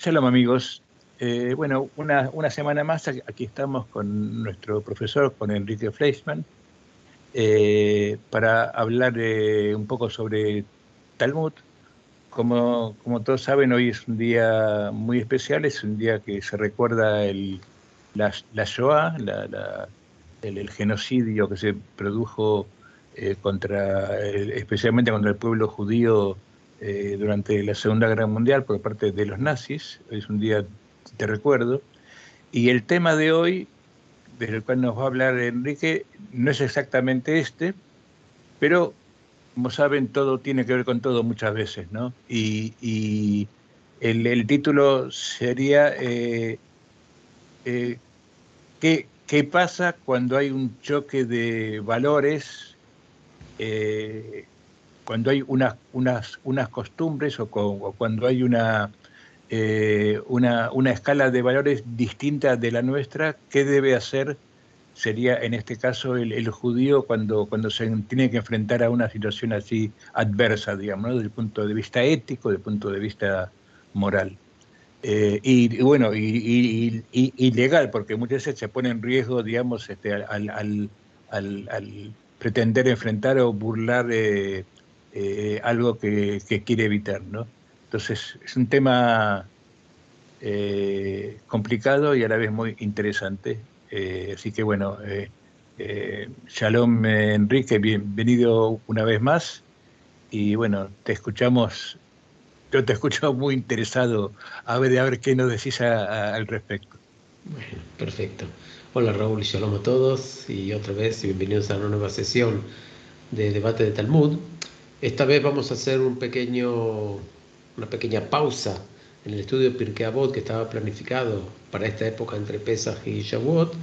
Shalom amigos. Bueno, una semana más aquí estamos con nuestro profesor, con Enrique Fleischmann, para hablar un poco sobre Talmud. Como todos saben, hoy es un día muy especial, es un día que se recuerda la Shoah, el genocidio que se produjo especialmente contra el pueblo judío durante la Segunda Guerra Mundial por parte de los nazis. Hoy es un día de recuerdo. Y el tema de hoy, del cual nos va a hablar Enrique, no es exactamente este, pero como saben, todo tiene que ver con todo muchas veces, ¿no? Y el título sería eh, ¿qué pasa cuando hay un choque de valores, eh, cuando hay unas costumbres o cuando hay una escala de valores distinta de la nuestra? ¿Qué debe hacer? Sería en este caso el judío cuando se tiene que enfrentar a una situación así adversa, digamos, ¿no? Desde el punto de vista ético, desde el punto de vista moral. Y bueno, y legal, porque muchas veces se pone en riesgo, digamos, al pretender enfrentar o burlar algo que quiere evitar, ¿no? Entonces, es un tema complicado y a la vez muy interesante. Así que bueno, Shalom Enrique, bienvenido una vez más. Y bueno, yo te escucho muy interesado a ver qué nos decís al respecto. Bueno, perfecto. Hola Raúl y shalom a todos y otra vez y bienvenidos a una nueva sesión de debate de Talmud. Esta vez vamos a hacer una pequeña pausa en el estudio de Pirkei Avot que estaba planificado para esta época entre Pesach y Shavuot,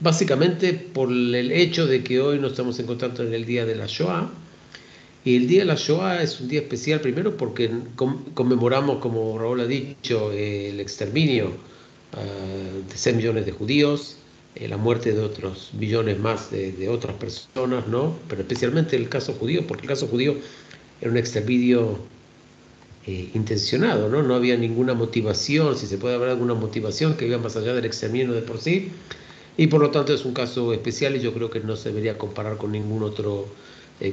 básicamente por el hecho de que hoy nos estamos encontrando en el día de la Shoah. Y el día de la Shoah es un día especial, primero porque conmemoramos, como Raúl ha dicho, el exterminio de 6 millones de judíos, la muerte de otros millones más de otras personas, ¿no? Pero especialmente el caso judío, porque el caso judío era un exterminio intencionado, ¿no? No había ninguna motivación, si se puede hablar de alguna motivación que iba más allá del exterminio de por sí, y por lo tanto es un caso especial y yo creo que no se debería comparar con ningún otro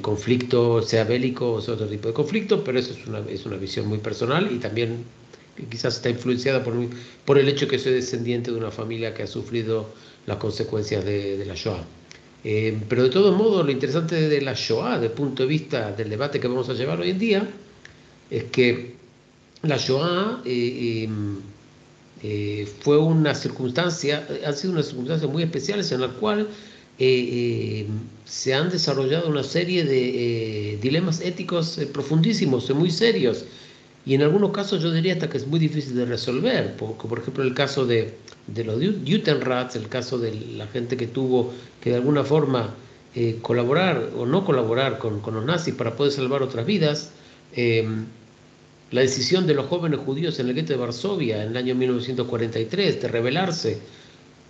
conflicto, sea bélico o sea otro tipo de conflicto, pero eso es una visión muy personal y también quizás está influenciada por el hecho que soy descendiente de una familia que ha sufrido las consecuencias de la Shoah. Pero de todos modos, lo interesante de la Shoah, desde el punto de vista del debate que vamos a llevar hoy en día, es que la Shoah fue una circunstancia, han sido unas circunstancias muy especiales en la cual se han desarrollado una serie de dilemas éticos profundísimos y muy serios. Y en algunos casos yo diría hasta que es muy difícil de resolver, por ejemplo el caso de los Judenrats, el caso de la gente que tuvo que de alguna forma colaborar o no colaborar con los nazis para poder salvar otras vidas. La decisión de los jóvenes judíos en el gueto de Varsovia en el año 1943 de rebelarse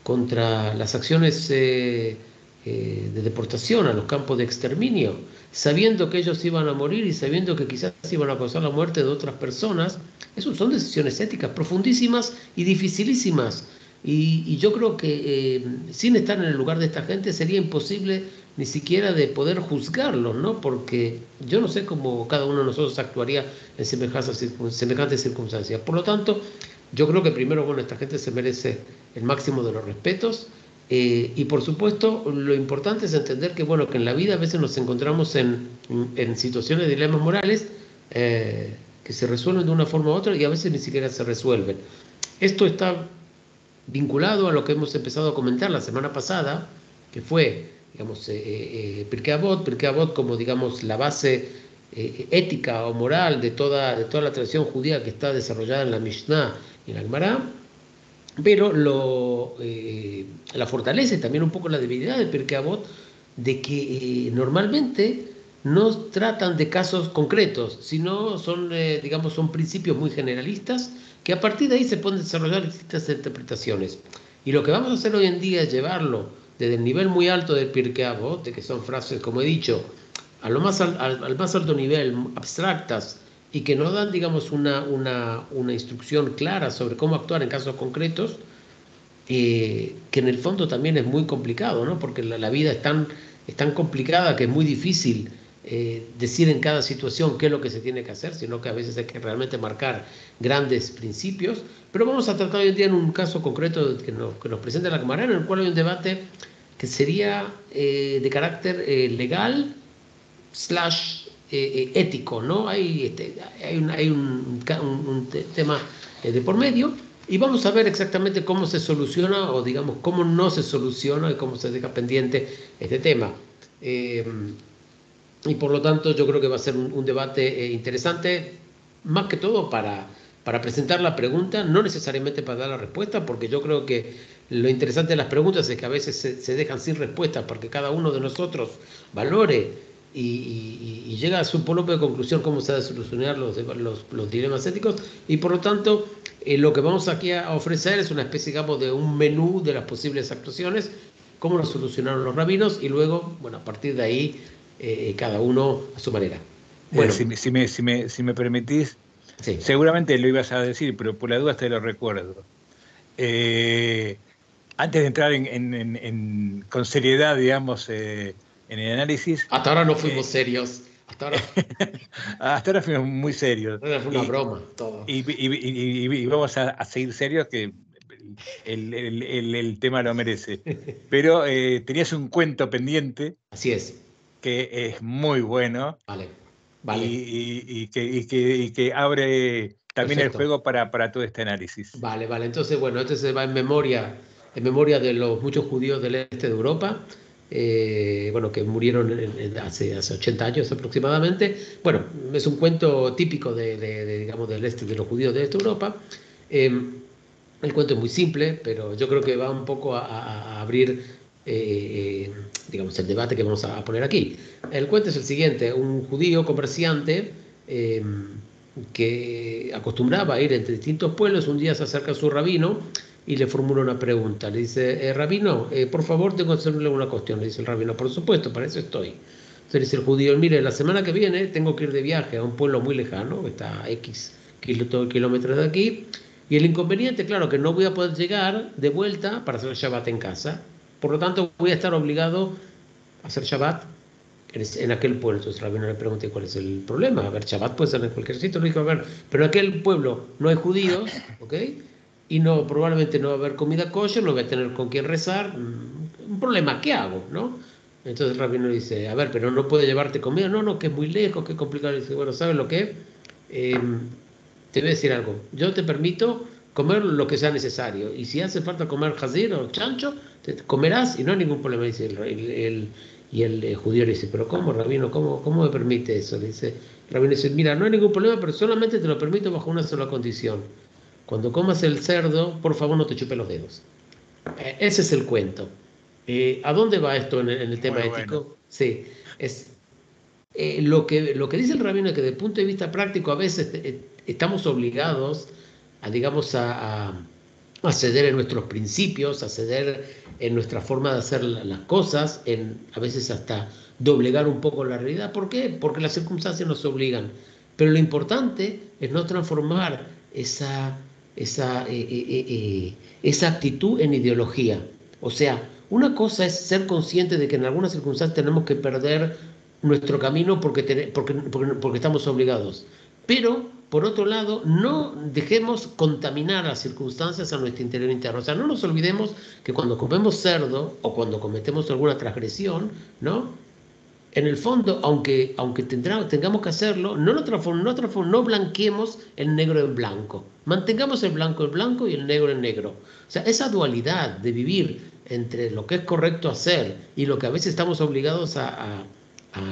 contra las acciones de deportación a los campos de exterminio, sabiendo que ellos iban a morir y sabiendo que quizás iban a causar la muerte de otras personas. Esas son decisiones éticas profundísimas y dificilísimas. Y yo creo que sin estar en el lugar de esta gente sería imposible ni siquiera de poder juzgarlos, ¿no? Porque yo no sé cómo cada uno de nosotros actuaría en semejantes circunstancias. Por lo tanto, yo creo que primero, bueno, esta gente se merece el máximo de los respetos. Y por supuesto, lo importante es entender que, bueno, que en la vida a veces nos encontramos en situaciones de dilemas morales que se resuelven de una forma u otra y a veces ni siquiera se resuelven. Esto está vinculado a lo que hemos empezado a comentar la semana pasada, que fue, digamos, Pirkei Avot como, digamos, la base ética o moral de toda la tradición judía que está desarrollada en la Mishnah y en la Gemara, pero la fortaleza y también un poco la debilidad de Pirkei Avot de que normalmente no tratan de casos concretos, sino digamos, son principios muy generalistas que a partir de ahí se pueden desarrollar distintas interpretaciones. Y lo que vamos a hacer hoy en día es llevarlo desde el nivel muy alto del Pirkei Avot, de que son frases, como he dicho, al más alto nivel, abstractas, y que no dan, digamos, una instrucción clara sobre cómo actuar en casos concretos, que en el fondo también es muy complicado, ¿no? Porque la vida es tan complicada que es muy difícil decir en cada situación qué es lo que se tiene que hacer, sino que a veces hay que realmente marcar grandes principios. Pero vamos a tratar hoy en día en un caso concreto que nos presenta la Cámara, en el cual hay un debate que sería de carácter legal / ético, ¿no? Hay un tema de por medio, y vamos a ver exactamente cómo se soluciona, o digamos, cómo no se soluciona y cómo se deja pendiente este tema. Y por lo tanto yo creo que va a ser un debate interesante, más que todo para presentar la pregunta, no necesariamente para dar la respuesta, porque yo creo que lo interesante de las preguntas es que a veces se dejan sin respuesta, porque cada uno de nosotros valore y llega a su propia conclusión cómo se ha de solucionar los dilemas éticos, y por lo tanto lo que vamos aquí a ofrecer es una especie, digamos, de un menú de las posibles actuaciones, cómo lo solucionaron los rabinos, y luego, bueno, a partir de ahí cada uno a su manera. Bueno, si me permitís, sí. seguramente lo ibas a decir, pero por la duda te lo recuerdo. Antes de entrar con seriedad, digamos, en el análisis. Hasta ahora no fuimos serios. Hasta ahora fuimos muy serios. Fue una broma todo. Y vamos a seguir serios, que el tema lo merece. Pero tenías un cuento pendiente. Así es. Que es muy bueno. Vale. Y que abre también Perfecto. El juego para todo este análisis. Vale. Entonces, bueno, este se va en memoria de los muchos judíos del este de Europa, bueno, que murieron hace 80 años aproximadamente. Bueno, es un cuento típico digamos, del este, de los judíos del este de Europa. El cuento es muy simple, pero yo creo que va un poco a abrir, digamos, el debate que vamos a poner aquí. El cuento es el siguiente: un judío comerciante que acostumbraba a ir entre distintos pueblos, un día se acerca a su rabino y le formula una pregunta. Le dice, rabino, por favor, tengo que hacerle una cuestión. Le dice el rabino, por supuesto, para eso estoy. Entonces le dice el judío, mire, la semana que viene tengo que ir de viaje a un pueblo muy lejano, que está a X kilómetros de aquí, y el inconveniente, claro, que no voy a poder llegar de vuelta para hacer Shabbat en casa. Por lo tanto, voy a estar obligado a hacer Shabbat en aquel pueblo. Entonces el rabino le pregunté cuál es el problema. A ver, Shabbat puede ser en cualquier sitio. Le dijo, a ver, pero en aquel pueblo no hay judíos, ¿ok? Y probablemente no va a haber comida kosher, no voy a tener con quién rezar. Un problema, ¿qué hago? ¿No? Entonces el rabino le dice, a ver, pero no puedo llevarte comida. No, que es muy lejos, que es complicado. Le dice, bueno, ¿sabes lo que? Te voy a decir algo. Yo te permito comer lo que sea necesario. Y si hace falta comer jazir o chancho, te comerás y no hay ningún problema. Dice el judío le dice, pero ¿cómo, rabino? ¿Cómo me permite eso? Le dice, el rabino dice, mira, no hay ningún problema, pero solamente te lo permito bajo una sola condición. Cuando comas el cerdo, por favor no te chupes los dedos. Ese es el cuento. ¿A dónde va esto en el tema ético? Bueno. Sí, es lo que dice el rabino es que desde el punto de vista práctico a veces estamos obligados digamos, a ceder en nuestros principios, a ceder en nuestra forma de hacer las cosas, a veces hasta doblegar un poco la realidad. ¿Por qué? Porque las circunstancias nos obligan. Pero lo importante es no transformar esa actitud en ideología. O sea, una cosa es ser consciente de que en algunas circunstancias tenemos que perder nuestro camino porque estamos obligados. Pero, por otro lado, no dejemos contaminar las circunstancias a nuestro interior interno. O sea, no nos olvidemos que cuando comemos cerdo o cuando cometemos alguna transgresión, ¿no? En el fondo, aunque tengamos que hacerlo, no blanqueemos el negro en blanco. Mantengamos el blanco en blanco y el negro en negro. O sea, esa dualidad de vivir entre lo que es correcto hacer y lo que a veces estamos obligados a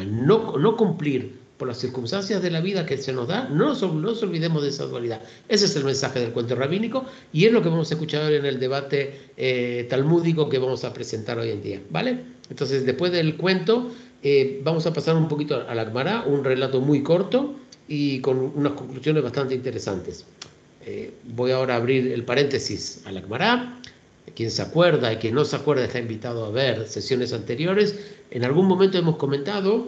no cumplir por las circunstancias de la vida que se nos da, no nos olvidemos de esa dualidad. Ese es el mensaje del cuento rabínico y es lo que vamos a escuchar en el debate talmúdico que vamos a presentar hoy en día, ¿vale? Entonces, después del cuento, vamos a pasar un poquito a la Gemara, un relato muy corto y con unas conclusiones bastante interesantes. Voy ahora a abrir el paréntesis a la Gemara. Quien se acuerda y quien no se acuerda está invitado a ver sesiones anteriores. En algún momento hemos comentado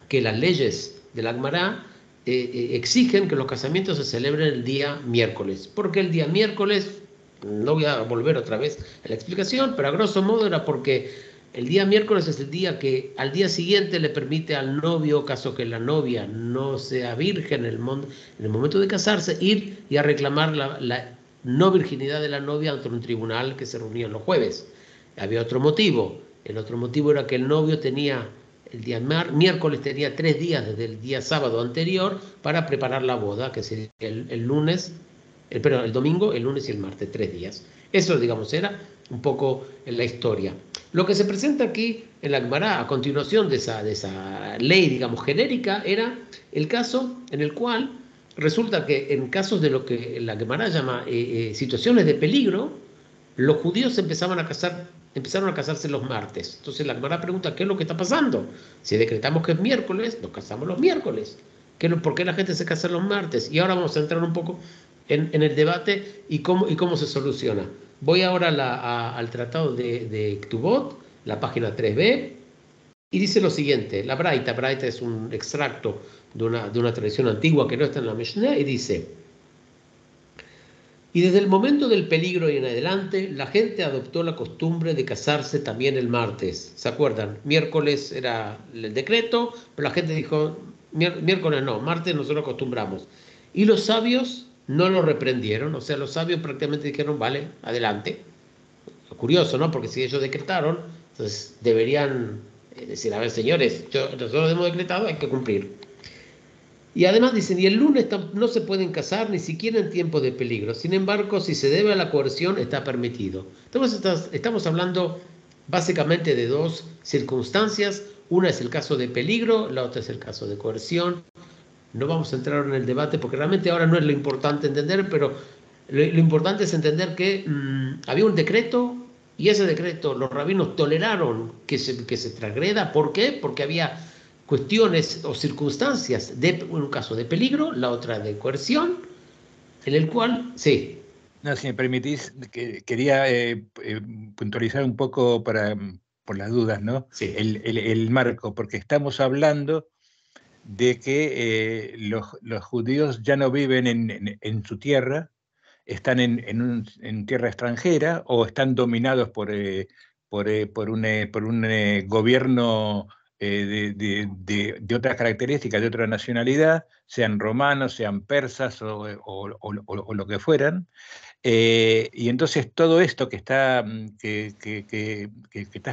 que las leyes de la Gemara exigen que los casamientos se celebren el día miércoles. ¿Por qué el día miércoles? No voy a volver otra vez a la explicación, pero a grosso modo era porque el día miércoles es el día que al día siguiente le permite al novio, caso que la novia no sea virgen en el momento de casarse, ir y a reclamar la no virginidad de la novia ante un tribunal que se reunía los jueves. Había otro motivo. El otro motivo era que el novio tenía, el día miércoles tenía 3 días desde el día sábado anterior para preparar la boda, que sería el lunes, perdón, el domingo, el lunes y el martes, 3 días. Eso, digamos, era un poco la historia. Lo que se presenta aquí en la Gemara, a continuación de esa ley, digamos, genérica, era el caso en el cual resulta que en casos de lo que la Gemara llama situaciones de peligro, los judíos empezaron a casarse los martes. Entonces la Gemara pregunta, ¿qué es lo que está pasando? Si decretamos que es miércoles, nos casamos los miércoles. ¿Por qué la gente se casa los martes? Y ahora vamos a entrar un poco en el debate y cómo se soluciona. Voy ahora al tratado de Ktubot, la página 3b, y dice lo siguiente. La Braita es un extracto de una tradición antigua que no está en la Mishnah, y dice: y desde el momento del peligro y en adelante, la gente adoptó la costumbre de casarse también el martes. ¿Se acuerdan? Miércoles era el decreto, pero la gente dijo, miércoles no, martes nosotros acostumbramos. Y los sabios no lo reprendieron, o sea, los sabios prácticamente dijeron, vale, adelante. Curioso, ¿no? Porque si ellos decretaron, entonces deberían decir, a ver, señores, nosotros hemos decretado, hay que cumplir. Y además dicen, y el lunes no se pueden casar ni siquiera en tiempo de peligro. Sin embargo, si se debe a la coerción, está permitido. Entonces, estamos hablando básicamente de 2 circunstancias. Una es el caso de peligro, la otra es el caso de coerción. No vamos a entrar en el debate porque realmente ahora no es lo importante entender, pero lo importante es entender que había un decreto y ese decreto los rabinos toleraron que se transgreda. ¿Por qué? Porque había cuestiones o circunstancias, un caso de peligro, la otra de coerción, en el cual, sí. No, si me permitís, quería puntualizar un poco por las dudas, ¿no? Sí. El marco, porque estamos hablando de que los judíos ya no viven en su tierra, están en tierra extranjera o están dominados por un gobierno de otras características, de otra nacionalidad, sean romanos, sean persas o lo que fueran. Y entonces todo esto que estás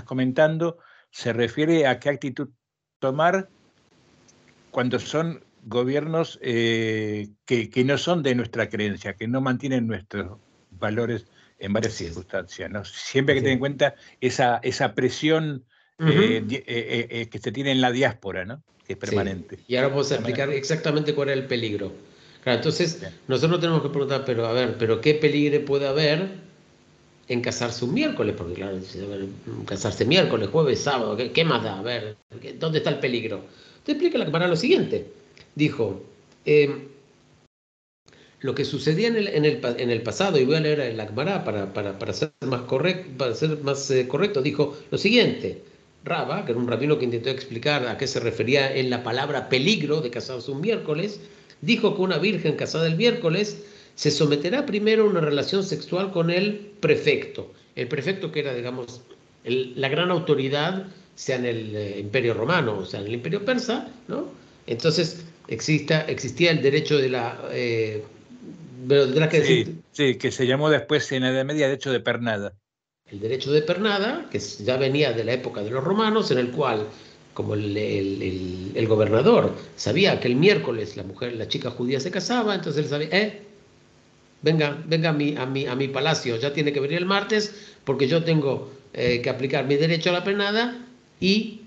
comentando se refiere a qué actitud tomar cuando son gobiernos que no son de nuestra creencia, que no mantienen nuestros valores en varias circunstancias, ¿no? Siempre hay que tener en cuenta esa presión que se tiene en la diáspora, ¿no? Que es permanente. Sí. Y ahora vamos a explicar exactamente cuál es el peligro. Claro, entonces nosotros tenemos que preguntar, pero ¿qué peligro puede haber en casarse un miércoles? Porque claro, casarse miércoles, jueves, sábado, ¿qué más da? A ver, ¿dónde está el peligro? Te explica la Gemara lo siguiente. Dijo, lo que sucedía en el pasado, y voy a leer el Gemara para ser más correcto, dijo lo siguiente. Raba, que era un rabino que intentó explicar a qué se refería en la palabra peligro de casarse un miércoles, dijo que una virgen casada el miércoles se someterá primero a una relación sexual con el prefecto. El prefecto que era, digamos, la gran autoridad, sea en el Imperio Romano o sea en el Imperio Persa, ¿no? Entonces existía el derecho de la... Sí, que se llamó después en la Edad Media derecho de pernada. El derecho de pernada, que ya venía de la época de los romanos, en el cual, como el gobernador sabía que el miércoles la chica judía se casaba, entonces él sabía, venga a mi palacio, ya tiene que venir el martes, porque yo tengo que aplicar mi derecho a la pernada y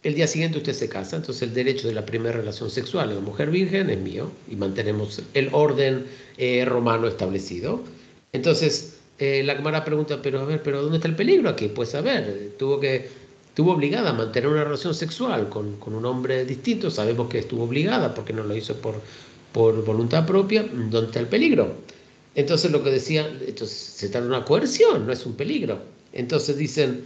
el día siguiente usted se casa. Entonces el derecho de la primera relación sexual de la mujer virgen es mío y mantenemos el orden romano establecido. Entonces la Gemara pregunta, pero ¿dónde está el peligro aquí? Pues a ver, estuvo obligada a mantener una relación sexual con un hombre distinto. Sabemos que estuvo obligada porque no lo hizo por voluntad propia. ¿Dónde está el peligro? Entonces lo que decía, entonces se trata de una coerción, no es un peligro. Entonces dicen,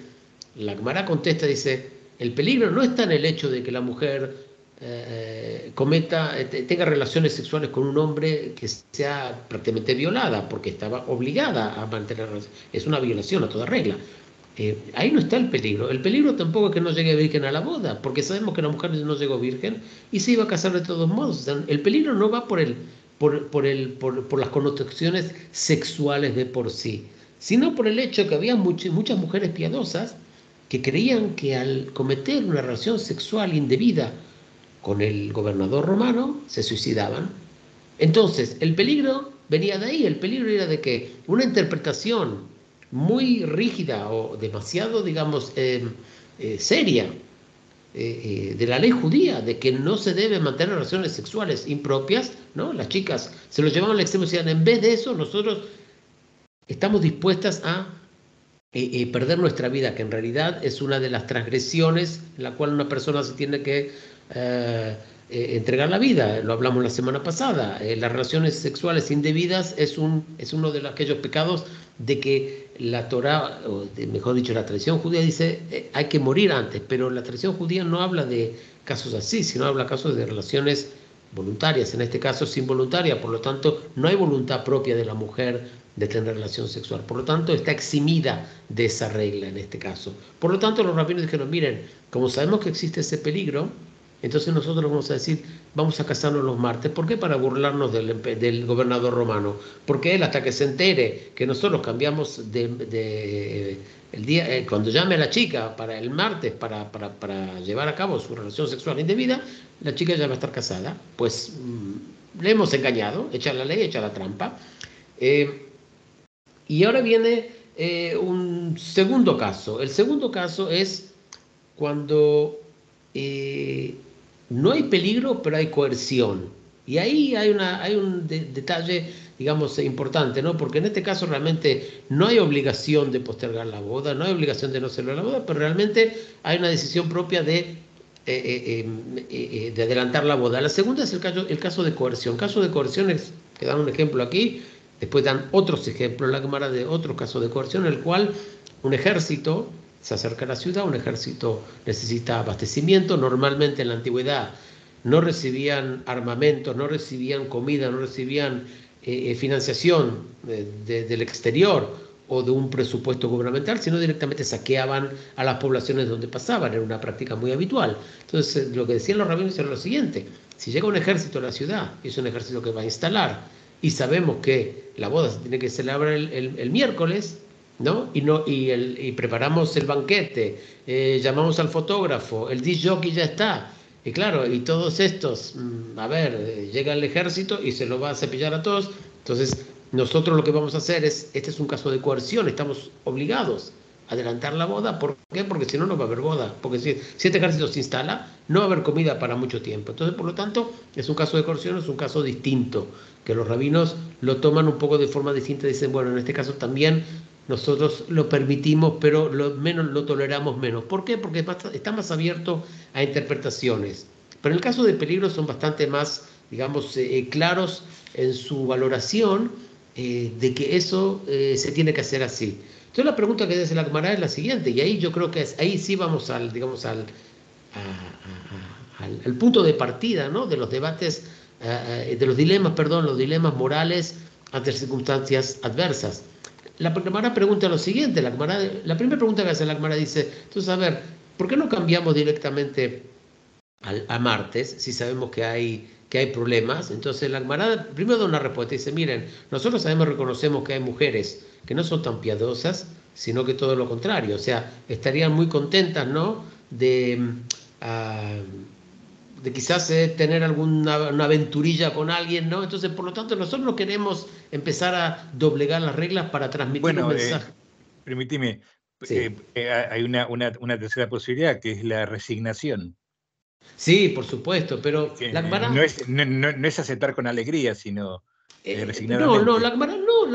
la Gemara contesta, dice, el peligro no está en el hecho de que la mujer tenga relaciones sexuales con un hombre que sea prácticamente violada, porque estaba obligada a mantener relaciones. Es una violación a toda regla. Ahí no está el peligro. El peligro tampoco es que no llegue virgen a la boda, porque sabemos que la mujer no llegó virgen y se iba a casar de todos modos. O sea, el peligro no va por las connotaciones sexuales de por sí, sino por el hecho que había muchas mujeres piadosas que creían que al cometer una relación sexual indebida con el gobernador romano se suicidaban. Entonces, el peligro venía de ahí. El peligro era de que una interpretación muy rígida o demasiado, digamos, seria de la ley judía, de que no se debe mantener relaciones sexuales impropias, ¿no? Las chicas se lo llevaban al extremo y decían, en vez de eso, nosotros estamos dispuestas a perder nuestra vida, que en realidad es una de las transgresiones en la cual una persona se tiene que entregar la vida. Lo hablamos la semana pasada. Las relaciones sexuales indebidas es uno de aquellos pecados de que la Torá, mejor dicho, la tradición judía dice hay que morir antes, pero la tradición judía no habla de casos así, sino habla de casos de relaciones voluntarias, en este caso es involuntaria, por lo tanto no hay voluntad propia de la mujer de tener relación sexual, por lo tanto está eximida de esa regla en este caso. Por lo tanto los rabinos dijeron, miren, como sabemos que existe ese peligro, entonces nosotros vamos a decir, vamos a casarnos los martes. ¿Por qué? Para burlarnos del gobernador romano. Porque él, hasta que se entere que nosotros cambiamos el día, cuando llame a la chica para el martes para llevar a cabo su relación sexual indebida, la chica ya va a estar casada. Pues le hemos engañado, echa la ley, echa la trampa. Y ahora viene un segundo caso. El segundo caso es cuando no hay peligro, pero hay coerción. Y ahí hay un detalle, digamos, importante, ¿no? Porque en este caso realmente no hay obligación de postergar la boda, no hay obligación de no celebrar la boda, pero realmente hay una decisión propia de adelantar la boda. La segunda es el caso de coerción. Caso de coerción es, que dan un ejemplo aquí, después dan otros ejemplos, la Gemara de otro caso de coerción, en el cual un ejército se acerca a la ciudad, un ejército necesita abastecimiento. Normalmente en la antigüedad no recibían armamentos, no recibían comida, no recibían financiación del exterior o de un presupuesto gubernamental, sino directamente saqueaban a las poblaciones donde pasaban. Era una práctica muy habitual. Entonces lo que decían los rabinos era lo siguiente: si llega un ejército a la ciudad, y es un ejército que va a instalar, y sabemos que la boda se tiene que celebrar el miércoles, ¿no? Y preparamos el banquete, llamamos al fotógrafo, el disc jockey ya está, y claro, y todos estos, llega el ejército y se lo va a cepillar a todos. Entonces nosotros lo que vamos a hacer este es un caso de coerción, estamos obligados a adelantar la boda. ¿Por qué? Porque si no, no va a haber boda, porque si este ejército se instala, no va a haber comida para mucho tiempo. Entonces, por lo tanto, es un caso de coerción, es un caso distinto, que los rabinos lo toman un poco de forma distinta. Dicen, bueno, en este caso también nosotros lo permitimos, pero lo toleramos menos. ¿Por qué? Porque está más abierto a interpretaciones. Pero en el caso de peligro son bastante más, digamos, claros en su valoración de que eso se tiene que hacer así. Entonces la pregunta que hace la Gemara es la siguiente, y ahí yo creo que ahí sí vamos al punto de partida, ¿no? De los debates, de los dilemas morales ante circunstancias adversas. La Gemara pregunta lo siguiente, la primera pregunta que hace la Gemara dice, entonces, a ver, ¿por qué no cambiamos directamente a martes si sabemos que hay problemas? Entonces la Gemara primero da una respuesta, dice, miren, nosotros reconocemos que hay mujeres que no son tan piadosas, sino que todo lo contrario, o sea, estarían muy contentas, ¿no? De quizás tener una aventurilla con alguien, ¿no? Entonces, por lo tanto, nosotros no queremos empezar a doblegar las reglas para transmitir un mensaje. Permíteme, Sí. hay una tercera posibilidad, que es la resignación. Sí, por supuesto, pero la Gemara... No es aceptar con alegría, sino resignadamente. No, la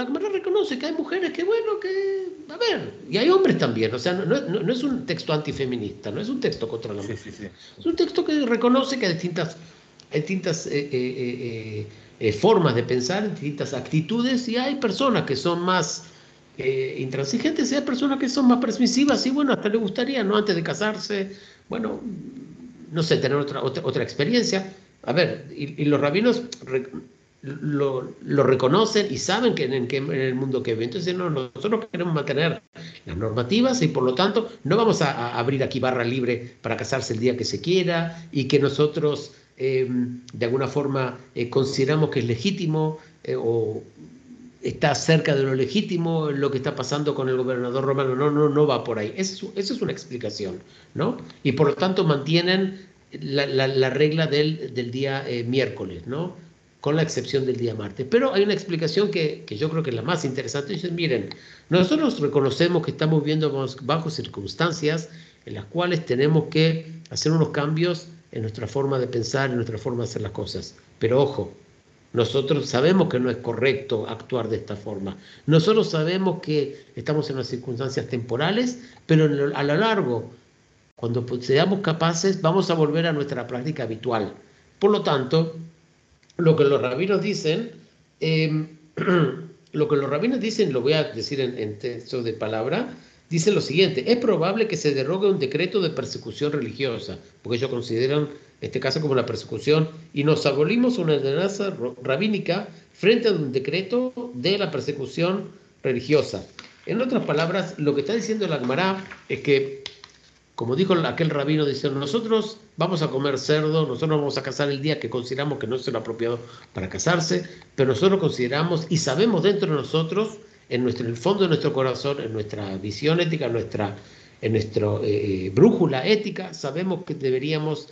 Gemara reconoce que hay mujeres que, a ver, y hay hombres también, o sea, no es un texto antifeminista, no es un texto contra la mujer. Sí. Es un texto que reconoce que hay distintas formas de pensar, distintas actitudes, y hay personas que son más intransigentes, y hay personas que son más permisivas, y bueno, hasta le gustaría, ¿no? Antes de casarse, bueno, no sé, tener otra experiencia. A ver, y los rabinos lo reconocen y saben que en el mundo que vive. Entonces nosotros queremos mantener las normativas y por lo tanto no vamos a abrir aquí barra libre para casarse el día que se quiera y que nosotros de alguna forma consideramos que es legítimo o está cerca de lo legítimo lo que está pasando con el gobernador romano. No va por ahí. Esa es una explicación, ¿no? Y por lo tanto mantienen la regla del día miércoles, ¿no? Con la excepción del día martes. Pero hay una explicación que yo creo que es la más interesante. Dicen, miren, nosotros reconocemos que estamos viviendo bajo circunstancias en las cuales tenemos que hacer unos cambios en nuestra forma de pensar, en nuestra forma de hacer las cosas. Pero ojo, nosotros sabemos que no es correcto actuar de esta forma. Nosotros sabemos que estamos en unas circunstancias temporales, pero a lo largo, cuando seamos capaces, vamos a volver a nuestra práctica habitual. Por lo tanto, lo que los rabinos dicen, eh, lo voy a decir en texto de palabra, dicen lo siguiente: es probable que se derogue un decreto de persecución religiosa, porque ellos consideran este caso como la persecución, y nos abolimos una ordenanza rabínica frente a un decreto de la persecución religiosa. En otras palabras, lo que está diciendo la Gemara es que, como dijo aquel rabino, dice, nosotros vamos a comer cerdo, nosotros vamos a casar el día que consideramos que no es el apropiado para casarse, pero nosotros consideramos y sabemos dentro de nosotros, en el fondo de nuestro corazón, en nuestra visión ética, en nuestra brújula ética, sabemos que deberíamos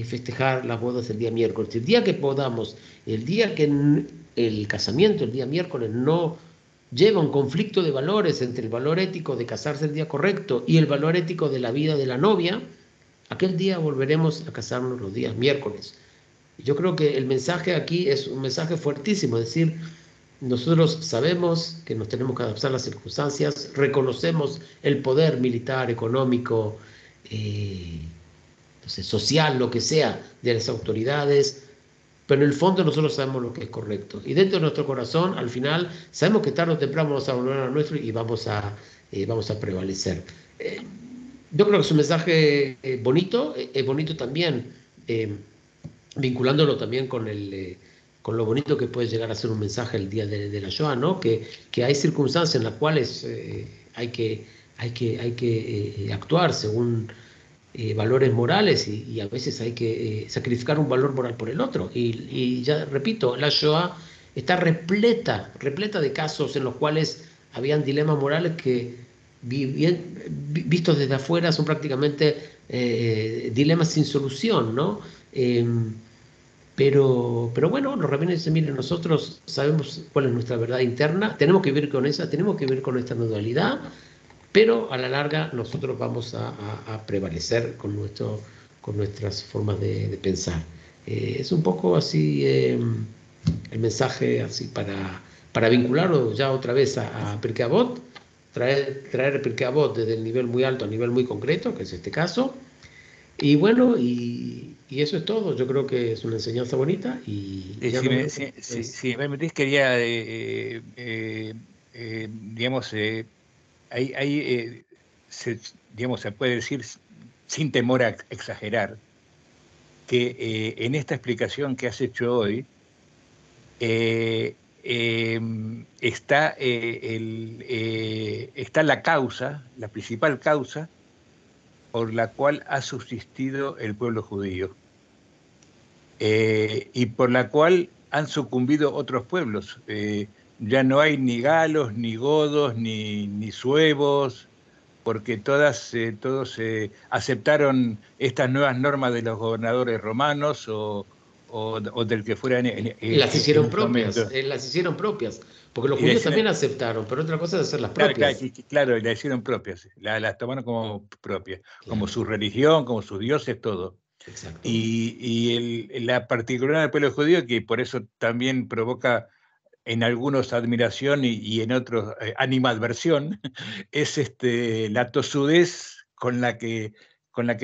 festejar las bodas el día miércoles. El día que podamos, el día que el casamiento, el día miércoles, no lleva un conflicto de valores entre el valor ético de casarse el día correcto y el valor ético de la vida de la novia, aquel día volveremos a casarnos los días miércoles. Yo creo que el mensaje aquí es un mensaje fuertísimo, es decir, nosotros sabemos que nos tenemos que adaptar a las circunstancias, reconocemos el poder militar, económico, social, lo que sea, de las autoridades, pero en el fondo nosotros sabemos lo que es correcto. Y dentro de nuestro corazón, al final, sabemos que tarde o temprano vamos a volver a nuestro y vamos a prevalecer. Yo creo que es un mensaje bonito, es bonito también, vinculándolo también con lo bonito que puede llegar a ser un mensaje el día de la Shoah, ¿no? Que hay circunstancias en las cuales hay que actuar según valores morales y a veces hay que sacrificar un valor moral por el otro. Y ya repito, la Shoah está repleta de casos en los cuales habían dilemas morales que vistos desde afuera son prácticamente dilemas sin solución, ¿no? Pero bueno, los rabinos dicen, miren, nosotros sabemos cuál es nuestra verdad interna, tenemos que vivir con esa, tenemos que vivir con esta no dualidad, pero a la larga nosotros vamos a prevalecer con nuestras formas de pensar. Es un poco así el mensaje así para vincularlo ya otra vez a Pirkei Avot, traer Pirkei Avot desde el nivel muy alto al nivel muy concreto, que es este caso. Y bueno, y eso es todo. Yo creo que es una enseñanza bonita y ya Si me permitís, quería, digamos, digamos, se puede decir, sin temor a exagerar, que en esta explicación que has hecho hoy está la causa, la principal causa por la cual ha subsistido el pueblo judío y por la cual han sucumbido otros pueblos. Ya no hay ni galos, ni godos, ni suevos, porque todos aceptaron estas nuevas normas de los gobernadores romanos o del que fuera las hicieron momento. las hicieron propias, porque los judíos también aceptaron, pero otra cosa es hacerlas propias. Claro, las hicieron propias, las tomaron como propias, claro, como su religión, como sus dioses, todo. Exacto. Y la particularidad del pueblo judío, que por eso también provoca en algunos admiración y en otros animadversión, es la tosudez con la que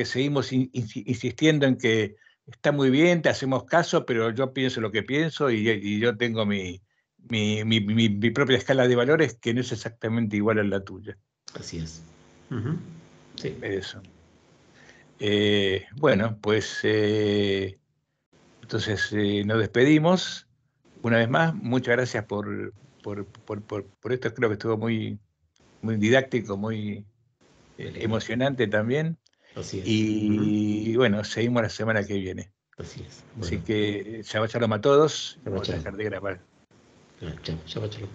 seguimos insistiendo en que está muy bien, te hacemos caso, pero yo pienso lo que pienso y yo tengo mi propia escala de valores que no es exactamente igual a la tuya. Así es. Sí. Eso. Bueno, pues entonces nos despedimos. Una vez más, muchas gracias por esto. Creo que estuvo muy, muy didáctico, muy Me alegro. emocionante también. Así es. Y bueno, seguimos la semana que viene. Así es. Así Bueno, que Shabbat Shalom a todos. Shabbat Vamos a Shalom. dejar de grabar. Chao, Shabbat Shalom.